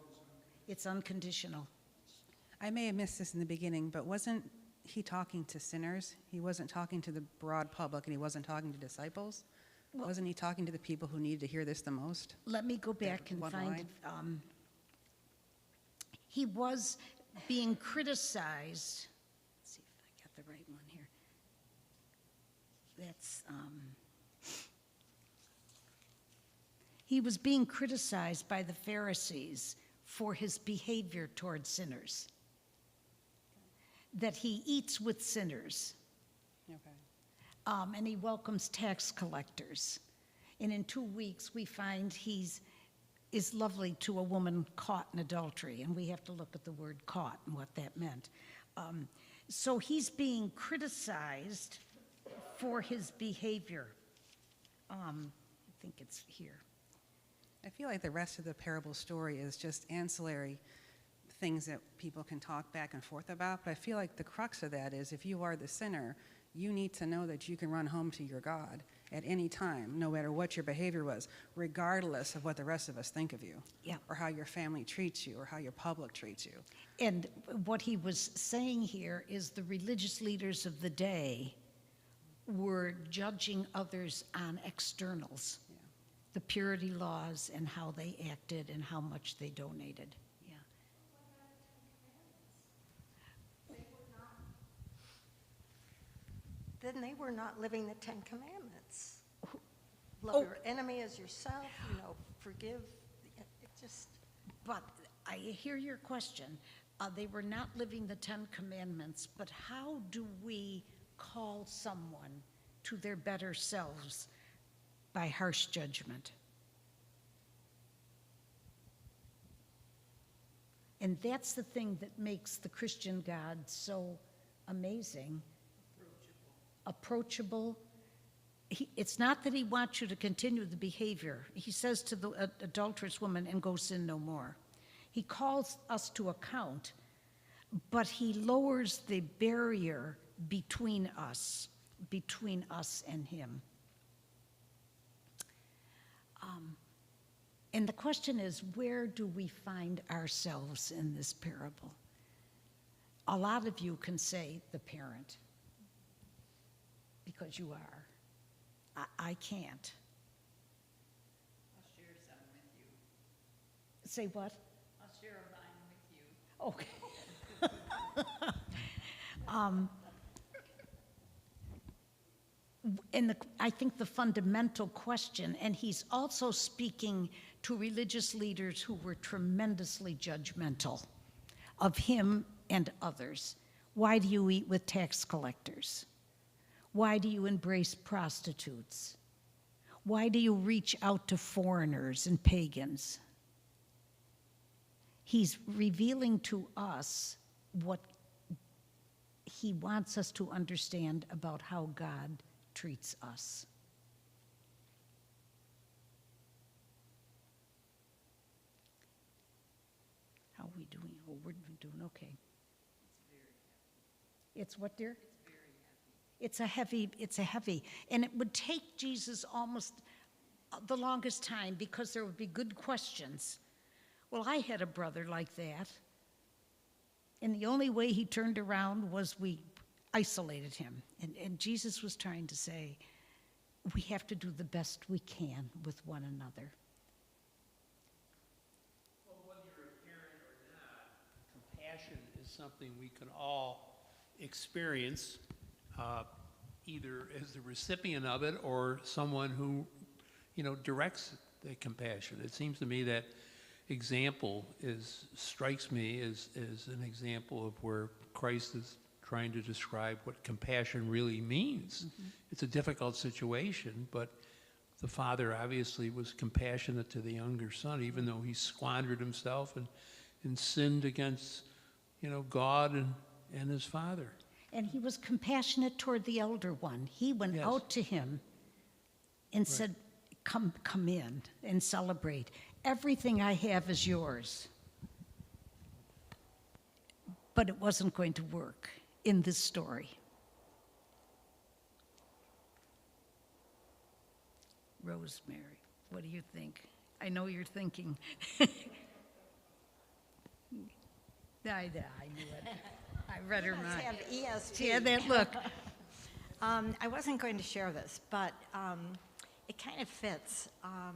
is unconditional. It's unconditional. I may have missed this in the beginning, but wasn't he talking to sinners? He wasn't talking to the broad public, and he wasn't talking to disciples? Well, wasn't he talking to the people who needed to hear this the most? Let me go back and one find. line? He was being criticized. Let's see if I got the right one here. That's. He was being criticized by the Pharisees for his behavior toward sinners. That he eats with sinners. Okay. And he welcomes tax collectors. And in 2 weeks, we find is lovely to a woman caught in adultery, and we have to look at the word caught and what that meant. So he's being criticized for his behavior. I think it's here. I feel like the rest of the parable story is just ancillary things that people can talk back and forth about, but I feel like the crux of that is if you are the sinner, you need to know that you can run home to your God at any time, no matter what your behavior was, regardless of what the rest of us think of you, Yeah. or how your family treats you, or how your public treats you. And what he was saying here is the religious leaders of the day were judging others on externals, the purity laws and how they acted and how much they donated. Yeah. Then they were not living the Ten Commandments. Love Oh. your enemy as yourself, forgive. It just, But I hear your question. They were not living the Ten Commandments, but how do we call someone to their better selves? By harsh judgment. And that's the thing that makes the Christian God so amazing. Approachable. It's not that he wants you to continue the behavior. He says to the adulterous woman, and go sin no more. He calls us to account, but he lowers the barrier between us and him. And the question is, where do we find ourselves in this parable? A lot of you can say the parent, because you are. I can't. I'll share some with you. Say what? I'll share a line with you. Okay. And I think the fundamental question, and he's also speaking to religious leaders who were tremendously judgmental of him and others. Why do you eat with tax collectors? Why do you embrace prostitutes? Why do you reach out to foreigners and pagans? He's revealing to us what he wants us to understand about how God treats us. How are we doing? Oh, we're doing okay. It's very happy. It's what, dear? It's very happy. It's a heavy, and it would take Jesus almost the longest time because there would be good questions. Well, I had a brother like that, and the only way he turned around was we isolated him. And Jesus was trying to say, we have to do the best we can with one another. Well, whether you're a parent or not, compassion is something we can all experience, either as the recipient of it or someone who, directs the compassion. It seems to me that example strikes me as an example of where Christ is trying to describe what compassion really means. Mm-hmm. It's a difficult situation, but the father obviously was compassionate to the younger son, even though he squandered himself and sinned against, God and his father. And he was compassionate toward the elder one. He went out to him and said, come in and celebrate. Everything I have is yours. But it wasn't going to work in this story. Rosemary, what do you think? I know you're thinking. I knew it. I read her mind. Have ESP. Yeah, that look. I wasn't going to share this, but it kind of fits. I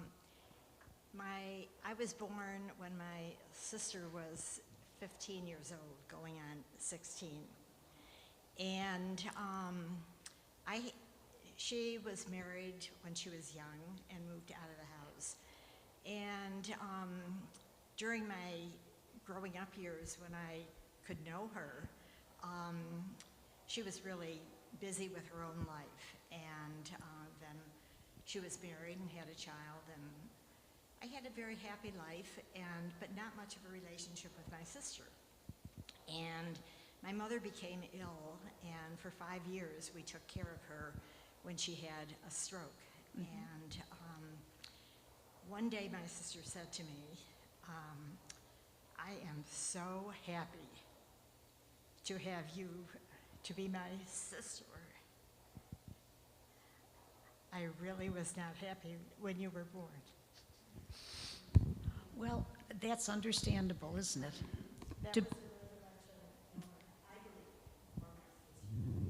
was born when my sister was 15 years old, going on 16. And she was married when she was young and moved out of the house. And during my growing up years, when I could know her, she was really busy with her own life. And then she was married and had a child, and I had a very happy life, but not much of a relationship with my sister. And my mother became ill, and for 5 years we took care of her when she had a stroke. Mm-hmm. And one day my sister said to me, I am so happy to have you to be my sister. I really was not happy when you were born. Well, that's understandable, isn't it? That To- was the resurrection, I believe, for my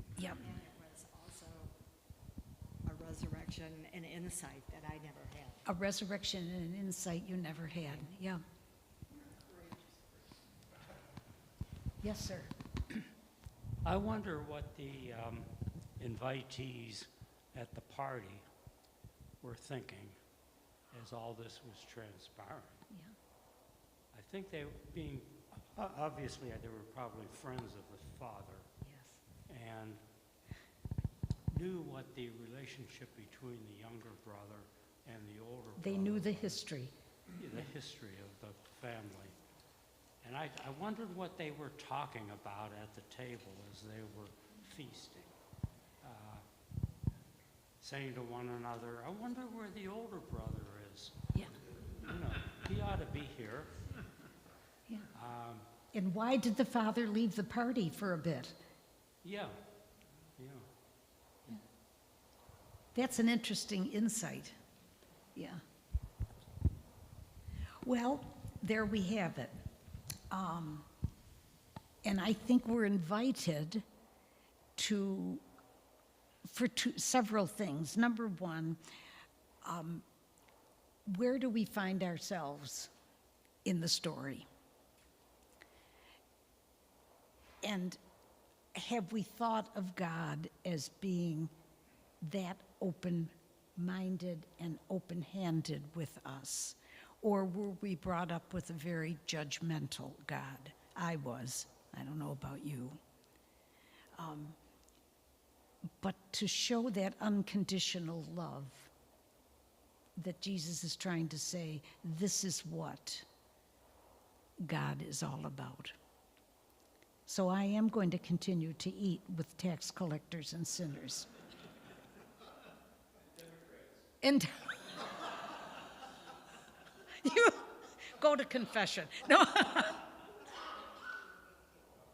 sister. Yep. And it was also a resurrection, an insight that I never had. A resurrection and an insight you never had. Yeah. Yes, sir. I wonder what the invitees at the party were thinking as all this was transpiring. Yeah. I think they were being, obviously they were probably friends of the father. Yes. And knew what the relationship between the younger brother and the older brother. They knew the was. history. Yeah, the history of the family. And I wondered what they were talking about at the table as they were feasting. Saying to one another, I wonder where the older brother is. Yeah. He ought to be here. Yeah. And why did the father leave the party for a bit? Yeah. That's an interesting insight. Yeah. Well, there we have it. And I think we're invited for several things. Number one, where do we find ourselves in the story? And have we thought of God as being that open-minded and open-handed with us? Or were we brought up with a very judgmental God? I was. I don't know about you. But to show that unconditional love that Jesus is trying to say, this is what God is all about. So I am going to continue to eat with tax collectors and sinners. And you go to confession. No.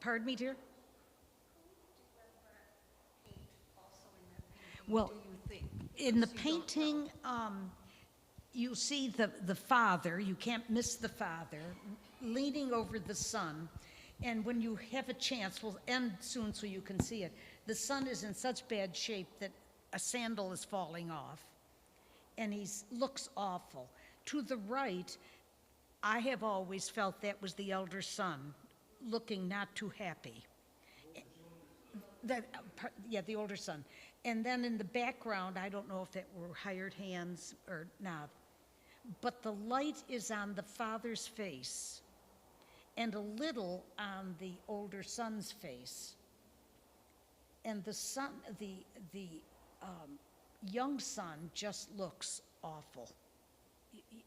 Pardon me, dear? Well, do you think? in the Because you don't know. painting, you see the father, you can't miss the father, leaning over the son. And when you have a chance, we'll end soon so you can see it. The son is in such bad shape that a sandal is falling off, and he looks awful. To the right, I have always felt that was the elder son, looking not too happy. Yeah, the older son. And then in the background, I don't know if that were hired hands or not, but the light is on the father's face and a little on the older son's face. And the son, the young son just looks awful.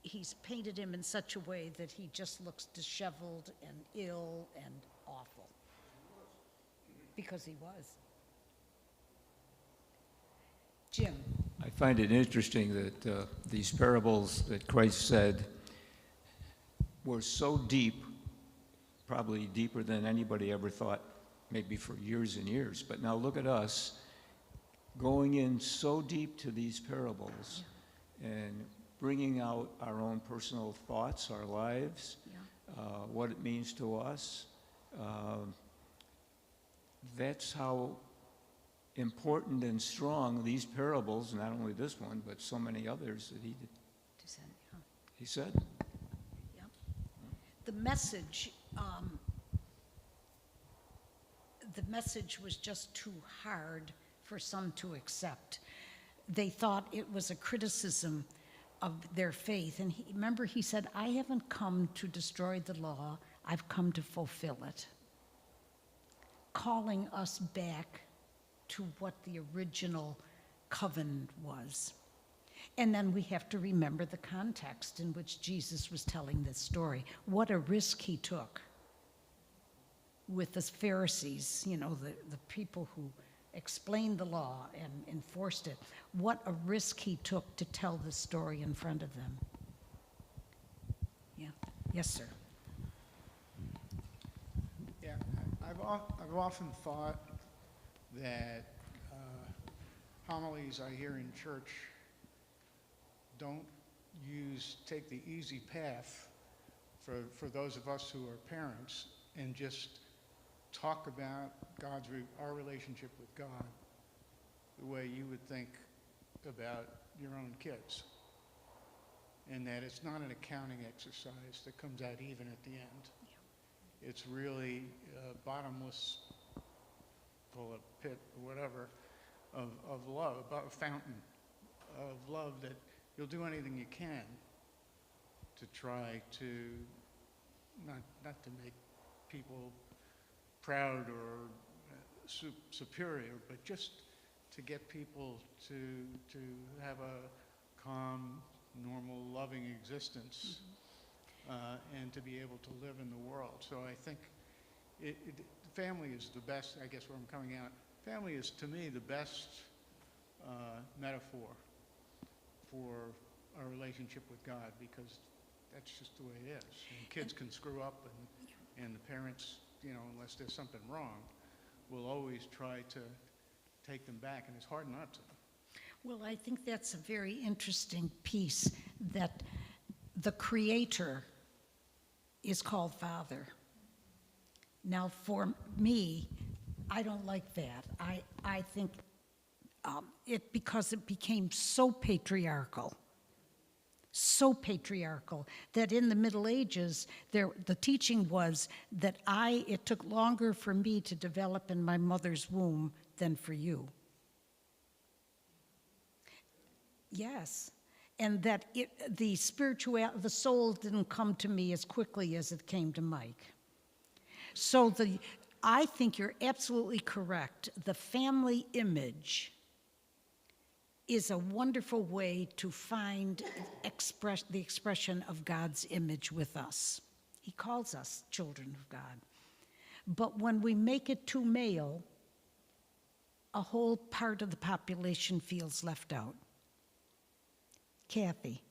He's painted him in such a way that he just looks disheveled and ill and awful. Because he was. Jim. I find it interesting that these parables that Christ said were so deep, probably deeper than anybody ever thought, maybe for years and years. But now look at us going in so deep to these parables and bringing out our own personal thoughts, our lives, what it means to us. That's how important and strong these parables, not only this one, but so many others that he said. Yep. The message was just too hard for some to accept. They thought it was a criticism of their faith. And remember, he said, I haven't come to destroy the law, I've come to fulfill it. Calling us back to what the original covenant was. And then we have to remember the context in which Jesus was telling this story. What a risk he took with the Pharisees, the people who explained the law and enforced it. What a risk he took to tell the story in front of them. Yeah. Yes, sir. Yeah, I've often thought that homilies I hear in church don't take the easy path for those of us who are parents and just talk about our relationship with God the way you would think about your own kids. And that it's not an accounting exercise that comes out even at the end. Yeah. It's really bottomless, full of pit or whatever, of love, a fountain of love that you'll do anything you can to try to, not to make people proud or superior, but just to get people to have a calm, normal, loving existence, and to be able to live in the world. So I think family is the best, I guess where I'm coming out, family is to me the best metaphor for our relationship with God, because that's just the way it is. And kids can screw up, and the parents, unless there's something wrong, will always try to take them back, and it's hard not to. Well, I think that's a very interesting piece, that the Creator is called Father. Now, for me, I don't like that. I think because it became so patriarchal, that in the Middle Ages, the teaching was that it took longer for me to develop in my mother's womb than for you. Yes, and that the soul didn't come to me as quickly as it came to Mike. So I think you're absolutely correct. The family image is a wonderful way to find the expression of God's image with us. He calls us children of God. But when we make it too male, a whole part of the population feels left out. Kathy.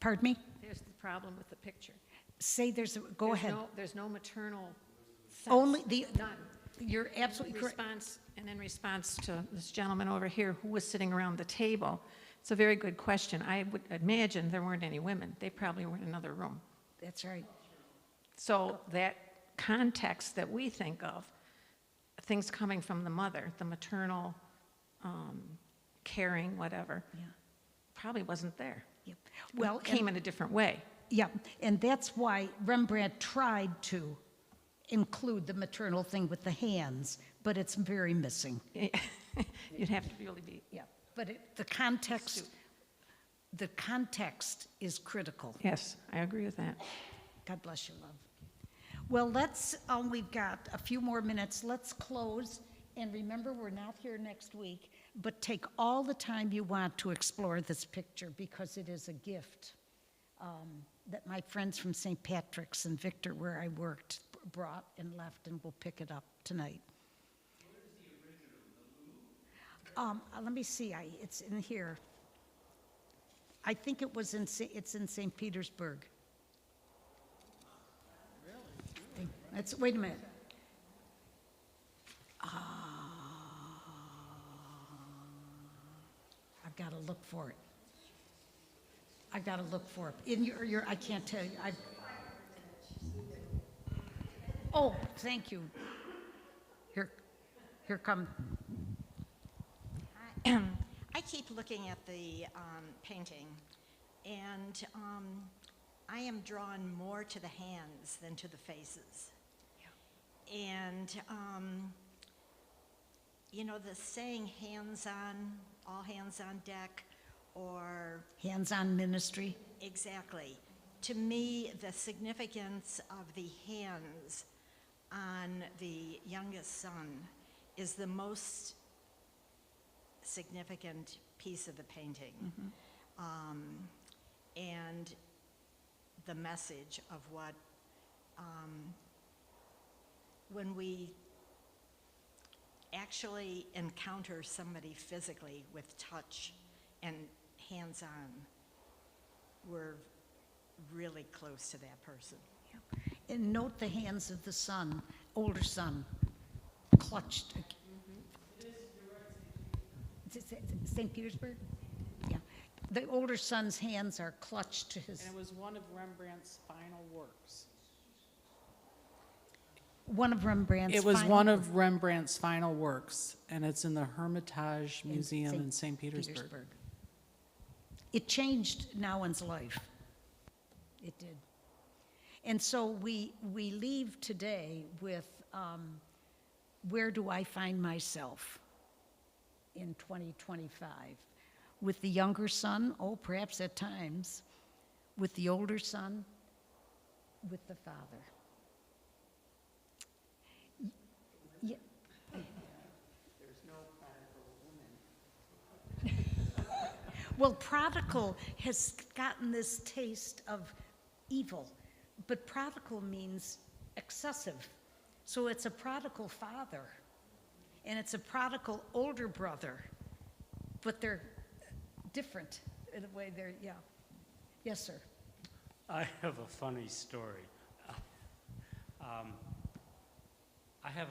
Pardon me? There's the problem with the picture. Go ahead. There's no maternal sense. Only None. You're absolutely correct. In response to this gentleman over here who was sitting around the table, it's a very good question. I would imagine there weren't any women. They probably were in another room. That's right. So that context that we think of, things coming from the mother, the maternal, caring, whatever, probably wasn't there. Yep. Well, it came in a different way. Yeah, and that's why Rembrandt tried to include the maternal thing with the hands, but it's very missing. You'd have to really be. Yeah, but the context is critical. Yes, I agree with that. God bless you, love. Well, we've got a few more minutes. Let's close. And remember, we're not here next week, but take all the time you want to explore this picture because it is a gift that my friends from St. Patrick's and Victor, where I worked, brought and left, and we'll pick it up tonight. Where is the original? The Louvre? Let me see. It's in here. I think it's in St. Petersburg. Really? Wait a minute. I've got to look for it. I've got to look for it. In your I can't tell you. Oh, thank you. Here come. I keep looking at the painting, and I am drawn more to the hands than to the faces. Yeah. And, you know, the saying all hands on deck, or... Hands-on ministry. Exactly. To me, the significance of the hands on the youngest son is the most significant piece of the painting. Mm-hmm. And the message of what, when we actually encounter somebody physically with touch and hands-on, we're really close to that person. Yeah. And note the hands of the son, older son, clutched. St. Petersburg? Yeah. The older son's hands are clutched to his... And it was one of Rembrandt's final works. One of Rembrandt's It was one of Rembrandt's final works, and it's in the Hermitage Museum in St. Petersburg. It changed Nouwen's life. It did. And so we leave today with, where do I find myself in 2025? With the younger son? Oh, perhaps at times. With the older son? With the father. Yeah. There's no prodigal woman. Well, prodigal has gotten this taste of evil, but prodigal means excessive. So it's a prodigal father, and it's a prodigal older brother, but they're different in a way. Yeah. Yes, sir. I have a funny story. I had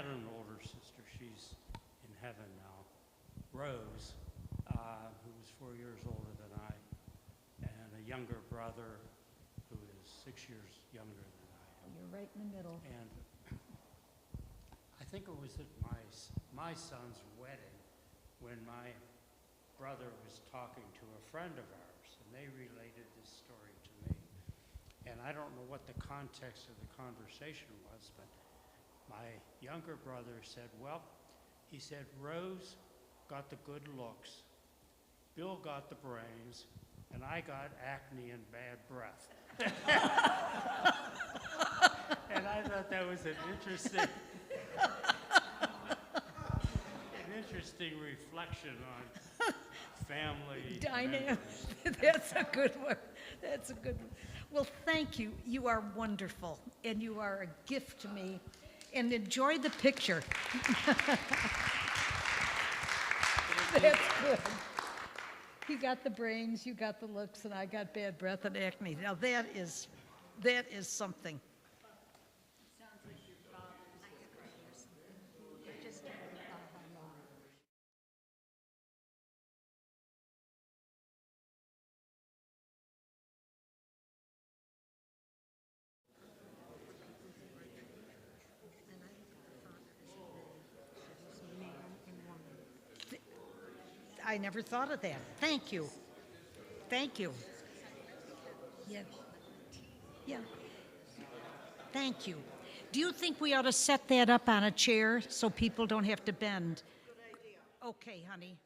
an older sister. She's in heaven now, Rose, who was 4 years older than I, and a younger brother who is 6 years younger than I am. You're right in the middle. And I think it was at my son's wedding when my brother was talking to a friend of ours, and they related this story to me. And I don't know what the context of the conversation was, but my younger brother said, well, he said, Rose got the good looks, Bill got the brains, and I got acne and bad breath. And I thought that was an interesting reflection on family Dynamics. That's a good one. That's a good one. Well, thank you. You are wonderful, and you are a gift to me. And enjoy the picture. That's good. He got the brains, you got the looks, and I got bad breath and acne. Now that is something. Sounds like your father's I never thought of that. Thank you. Thank you. Yeah. Yeah. Thank you. Do you think we ought to set that up on a chair so people don't have to bend? Good idea. Okay, honey.